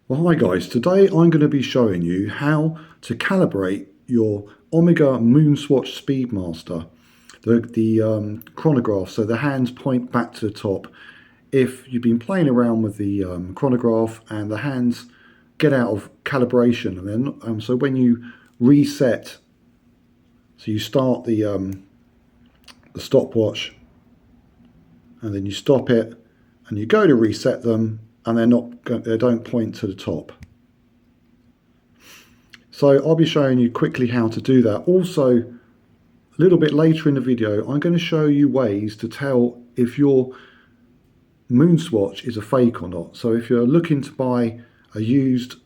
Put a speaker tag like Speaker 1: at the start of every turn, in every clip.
Speaker 1: Well, hi guys, today I'm going to be showing you how to calibrate your Omega MoonSwatch Speedmaster, the chronograph, so the hands point back to the top. If you've been playing around with the chronograph and the hands get out of calibration, and then so when you reset, so you start the stopwatch and then you stop it and you go to reset them, and they don't point to the top. So I'll be showing you quickly how to do that. Also, a little bit later in the video, I'm going to show you ways to tell if your MoonSwatch is a fake or not. So if you're looking to buy a used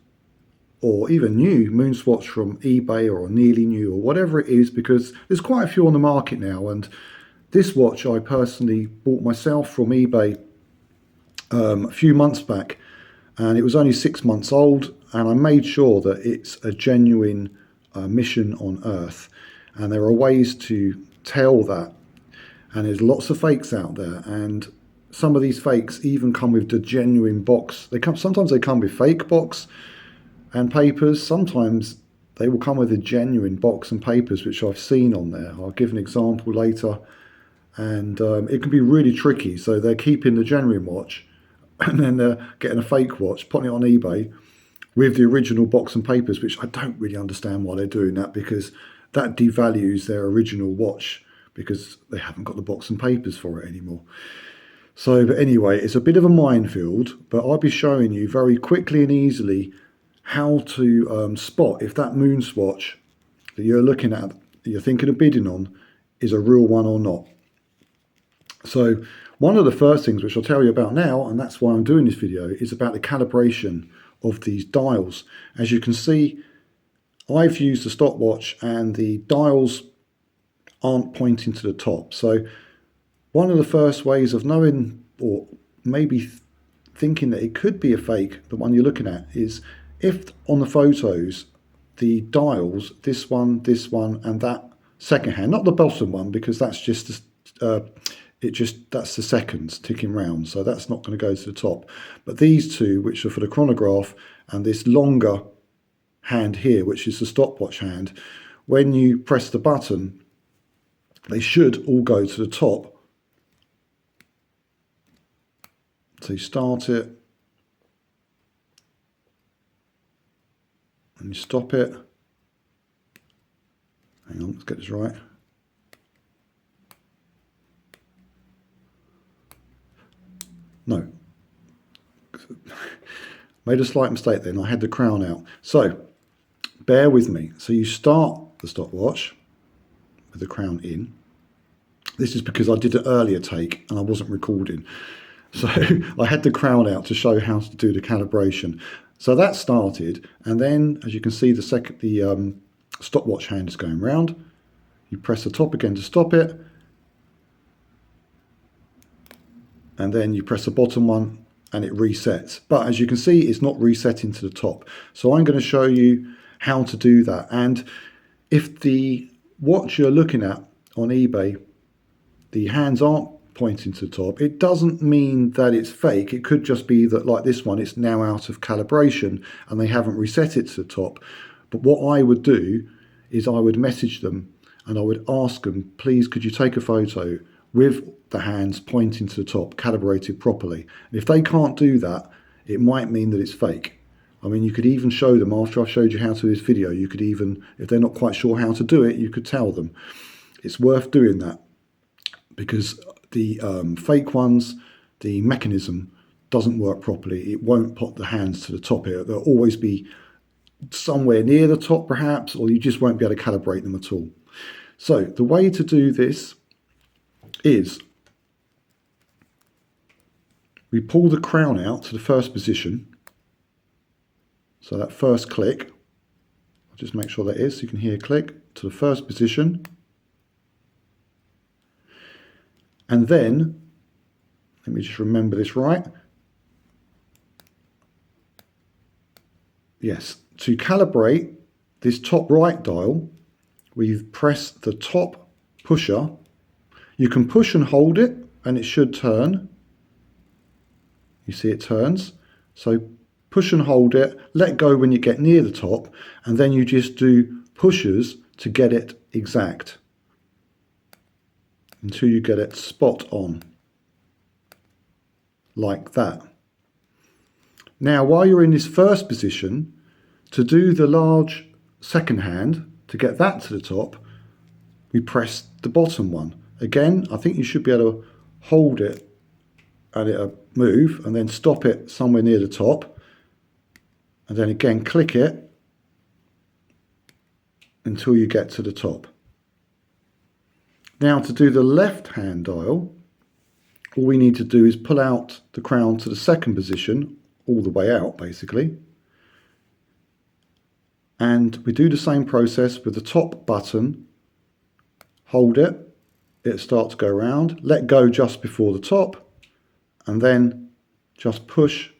Speaker 1: or even new MoonSwatch from eBay or nearly new or whatever it is, because there's quite a few on the market now, and this watch I personally bought myself from eBay a few months back, and it was only 6 months old, and I made sure that it's a genuine mission on Earth. And there are ways to tell that, and there's lots of fakes out there, and some of these fakes even come with the genuine box. Sometimes they come with fake box and papers. Sometimes they will come with a genuine box and papers, which I've seen on there. I'll give an example later, and it can be really tricky. So they're keeping the genuine watch and then they're getting a fake watch, putting it on eBay with the original box and papers, which I don't really understand why they're doing that, because that devalues their original watch because they haven't got the box and papers for it anymore. So, but anyway, it's a bit of a minefield, but I'll be showing you very quickly and easily how to spot if that MoonSwatch that you're looking at, that you're thinking of bidding on, is a real one or not. So one of the first things which I'll tell you about now, and that's why I'm doing this video, is about the calibration of these dials. As you can see, I've used the stopwatch and the dials aren't pointing to the top. So one of the first ways of knowing, or maybe thinking that it could be a fake, the one you're looking at, is if on the photos the dials, this one, and that second hand, not the bottom one, because that's just that's the seconds ticking round, so that's not going to go to the top. But these two, which are for the chronograph, and this longer hand here, which is the stopwatch hand, when you press the button, they should all go to the top. So you start it and you stop it. Hang on, let's get this right. No, made a slight mistake then. I had the crown out. So bear with me. So you start the stopwatch with the crown in. This is because I did an earlier take and I wasn't recording. So I had the crown out to show how to do the calibration. So that started, and then as you can see, the stopwatch hand is going round. You press the top again to stop it, and then you press the bottom one and it resets. But as you can see, it's not resetting to the top. So I'm going to show you how to do that. And if the watch you're looking at on eBay, the hands aren't pointing to the top, it doesn't mean that it's fake. It could just be that, like this one, it's now out of calibration and they haven't reset it to the top. But what I would do is I would message them and I would ask them, please, could you take a photo with the hands pointing to the top, calibrated properly? And if they can't do that, it might mean that it's fake. I mean, you could even show them, after I've showed you how to do this video, you could even, if they're not quite sure how to do it, you could tell them. It's worth doing that, because the fake ones, the mechanism doesn't work properly. It won't put the hands to the top here. They'll always be somewhere near the top perhaps, or you just won't be able to calibrate them at all. So the way to do this is we pull the crown out to the first position. So that first click, I'll just make sure that is, so you can hear click, to the first position. And then, let me just remember this right. Yes, to calibrate this top right dial, we press the top pusher. You can push and hold it and it should turn. You see it turns. So push and hold it, let go when you get near the top, and then you just do pushes to get it exact until you get it spot on, like that. Now, while you're in this first position, to do the large second hand, to get that to the top, we press the bottom one. Again, I think you should be able to hold it and it'll move, and then stop it somewhere near the top, and then again click it until you get to the top. Now, to do the left hand dial, all we need to do is pull out the crown to the second position, all the way out basically. And we do the same process with the top button. Hold it, it starts to go around, let go just before the top, and then just push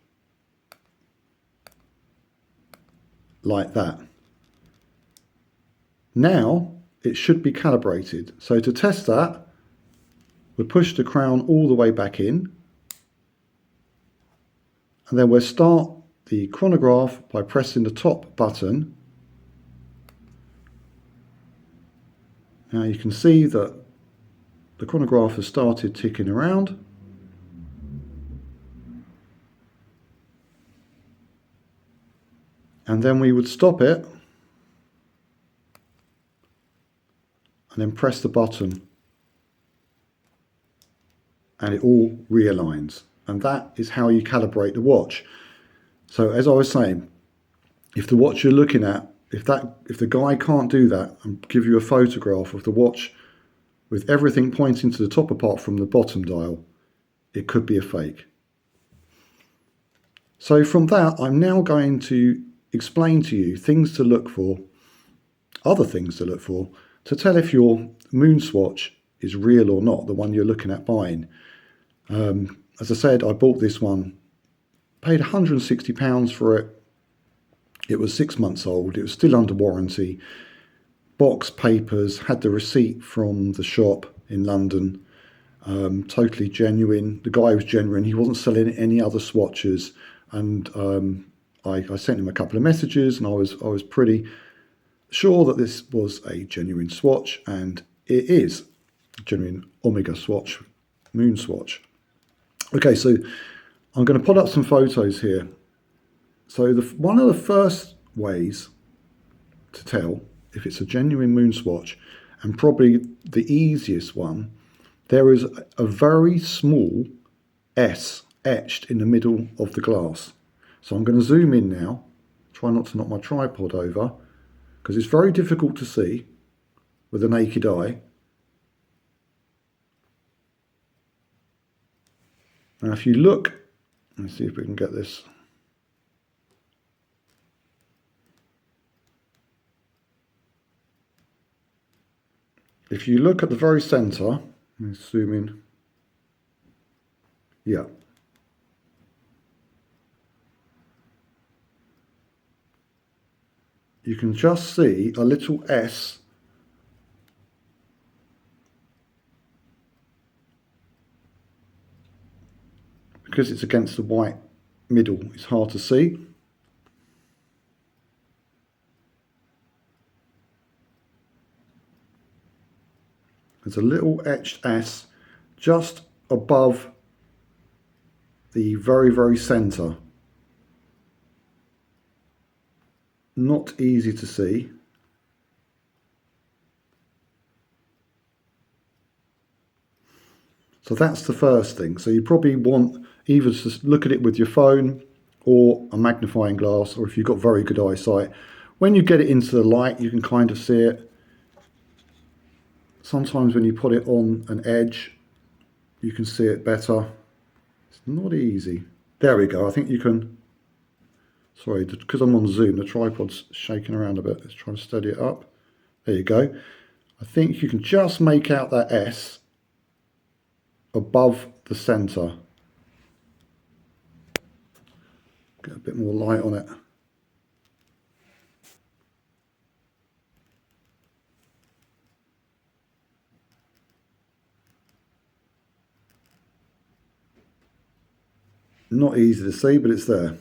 Speaker 1: like that. Now it should be calibrated. So to test that, we push the crown all the way back in, and then we'll start the chronograph by pressing the top button. Now you can see that the chronograph has started ticking around. And then we would stop it and then press the button, and it all realigns. And that is how you calibrate the watch. So as I was saying, if the watch you're looking at, if the guy can't do that and give you a photograph of the watch with everything pointing to the top apart from the bottom dial, it could be a fake. So from that, I'm now going to explain to you things to look for, other things to look for, to tell if your MoonSwatch is real or not, the one you're looking at buying. As I said, I bought this one, paid £160 for it. It was 6 months old. It was still under warranty. Box papers, had the receipt from the shop in London. Totally genuine. The guy was genuine. He wasn't selling any other swatches. And I sent him a couple of messages, and I was pretty sure that this was a genuine swatch, and it is a genuine Omega swatch, MoonSwatch. Okay, so I'm going to put up some photos here. So one of the first ways to tell if it's a genuine MoonSwatch, and probably the easiest one, there is a very small S etched in the middle of the glass. So I'm going to zoom in now, try not to knock my tripod over, because it's very difficult to see with the naked eye. Now if you look, let's see if we can get this. If you look at the very centre, let's zoom in. Yeah. You can just see a little S because it's against the white middle, it's hard to see. There's a little etched S just above the very, very centre. Not easy to see. So that's the first thing. So you probably want either to look at it with your phone or a magnifying glass, or if you've got very good eyesight. When you get it into the light, you can kind of see it. Sometimes when you put it on an edge, you can see it better. It's not easy. There we go. I think you can. Sorry, because I'm on Zoom, the tripod's shaking around a bit. Let's try and steady it up. There you go. I think you can just make out that S above the centre. Get a bit more light on it. Not easy to see, but it's there.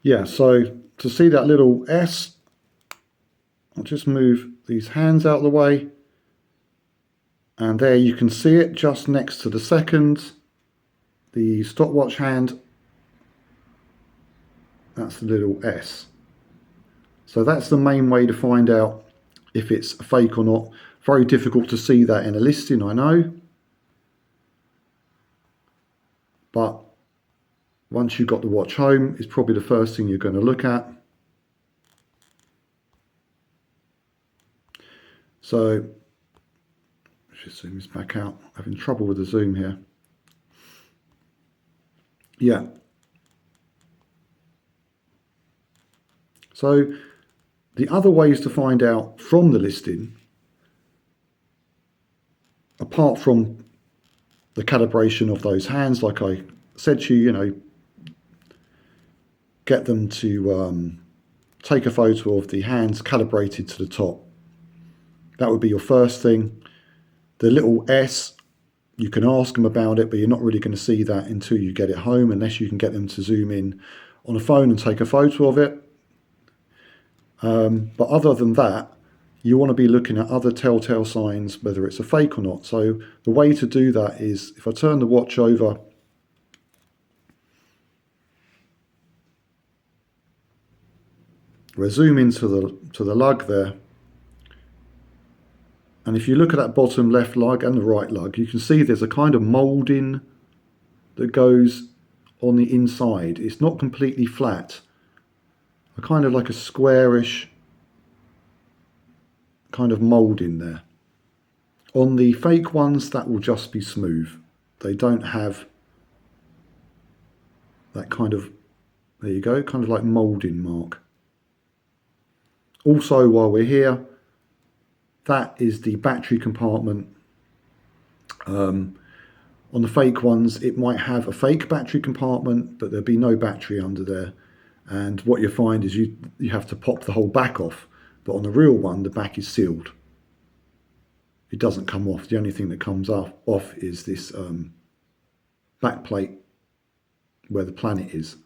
Speaker 1: Yeah, so to see that little S, I'll just move these hands out of the way. And there you can see it just next to the seconds, the stopwatch hand. That's the little S. So that's the main way to find out if it's a fake or not. Very difficult to see that in a listing, I know. But once you've got the watch home, it's probably the first thing you're going to look at. So, let's zoom this back out. I'm having trouble with the zoom here. Yeah. So, the other ways to find out from the listing, apart from the calibration of those hands, like I said to you, get them to take a photo of the hands calibrated to the top. That would be your first thing. The little S, you can ask them about it, but you're not really going to see that until you get it home, unless you can get them to zoom in on a phone and take a photo of it. But other than that, you want to be looking at other telltale signs, whether it's a fake or not. So the way to do that is, if I turn the watch over, we'll zoom into the lug there. And if you look at that bottom left lug and the right lug, you can see there's a kind of moulding that goes on the inside. It's not completely flat. A kind of like a squarish kind of moulding there. On the fake ones, that will just be smooth. They don't have that kind of, there you go, kind of like moulding mark. Also, while we're here, that is the battery compartment. On the fake ones, it might have a fake battery compartment, but there'll be no battery under there. And what you find is you have to pop the whole back off. But on the real one, the back is sealed. It doesn't come off. The only thing that comes off is this back plate where the planet is.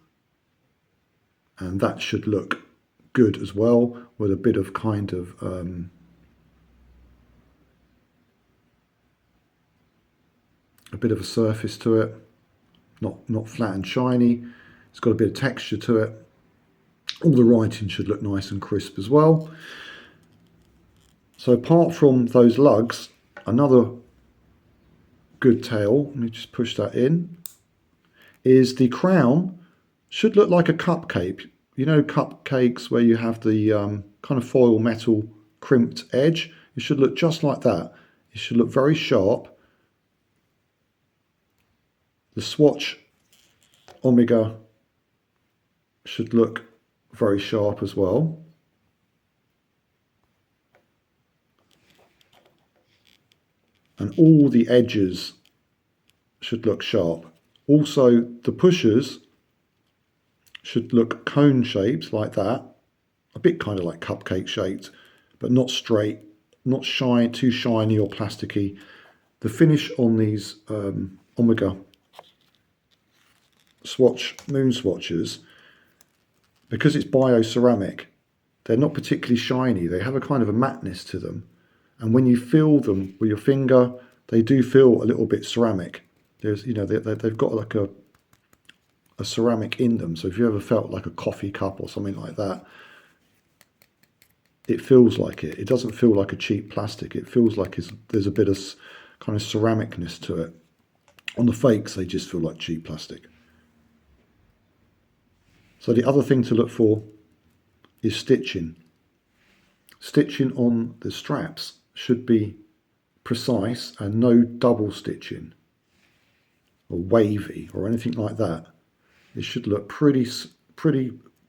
Speaker 1: And that should look good as well, with a bit of kind of a bit of a surface to it, not flat and shiny. It's got a bit of texture to it. All the writing should look nice and crisp as well. So apart from those lugs, another good tell, let me just push that in, is the crown should look like a cupcake. You know, cupcakes where you have the kind of foil metal crimped edge? It should look just like that. It should look very sharp. The swatch Omega should look very sharp as well. And all the edges should look sharp. Also, the pushers should look cone shaped like that. A bit kind of like cupcake shaped, but not straight, not too shiny or plasticky. The finish on these Omega MoonSwatches, because it's bioceramic, they're not particularly shiny. They have a kind of a matteness to them. And when you feel them with your finger, they do feel a little bit ceramic. There's, they've got like a ceramic in them. So if you ever felt like a coffee cup or something like that, it feels like it. It doesn't feel like a cheap plastic. It feels like there's a bit of kind of ceramicness to it. On the fakes, they just feel like cheap plastic. So the other thing to look for is stitching. Stitching on the straps should be precise and no double stitching or wavy or anything like that. It should look pretty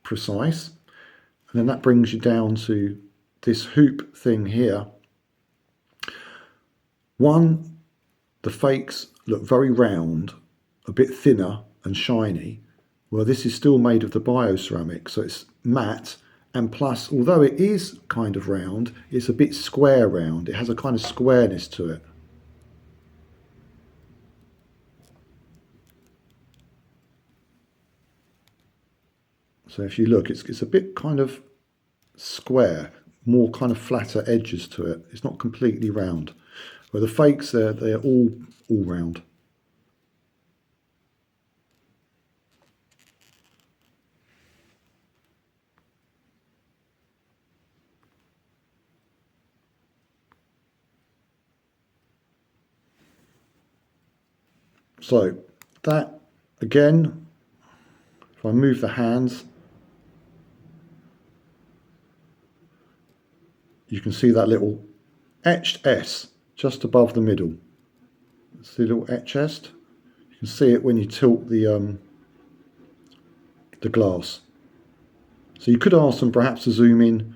Speaker 1: precise. And then that brings you down to this hoop thing here. One, the fakes look very round, a bit thinner and shiny. Well, this is still made of the bioceramic, so it's matte. And plus, although it is kind of round, it's a bit square round. It has a kind of squareness to it. So if you look, it's a bit kind of square, more kind of flatter edges to it. It's not completely round. Where the fakes, they're all round. So that, again, if I move the hands, you can see that little etched S just above the middle. See the little etched S? You can see it when you tilt the glass. So you could ask them perhaps to zoom in,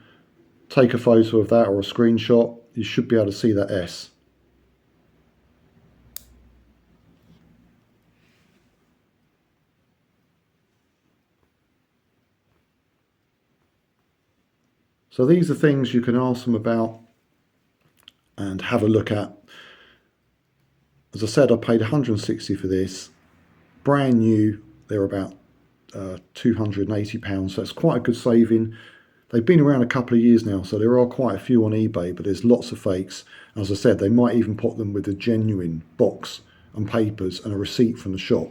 Speaker 1: take a photo of that or a screenshot. You should be able to see that S. So these are things you can ask them about and have a look at. As I said, I paid 160 for this. Brand new, they're about £280, so it's quite a good saving. They've been around a couple of years now, so there are quite a few on eBay, but there's lots of fakes. As I said, they might even put them with a genuine box and papers and a receipt from the shop,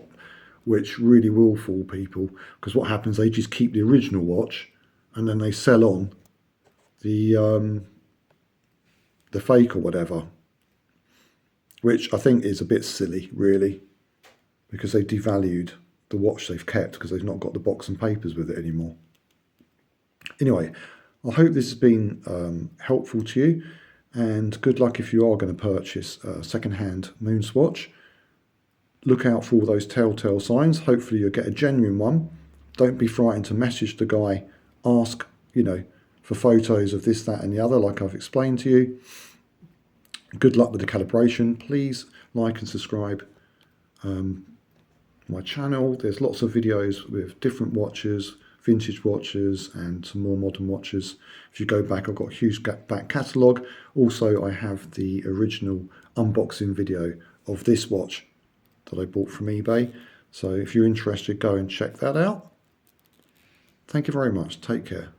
Speaker 1: which really will fool people, because what happens, they just keep the original watch and then they sell on the fake or whatever, which I think is a bit silly, really, because they devalued the watch they've kept because they've not got the box and papers with it anymore. Anyway, I hope this has been helpful to you, and good luck if you are going to purchase a second-hand MoonSwatch. Look out for all those telltale signs. Hopefully you'll get a genuine one. Don't be frightened to message the guy, ask, for photos of this, that and the other, like I've explained to you. Good luck with the calibration. Please like and subscribe my channel. There's lots of videos with different watches, vintage watches and some more modern watches. If you go back, I've got a huge back catalogue. Also, I have the original unboxing video of this watch that I bought from eBay. So if you're interested, go and check that out. Thank you very much. Take care.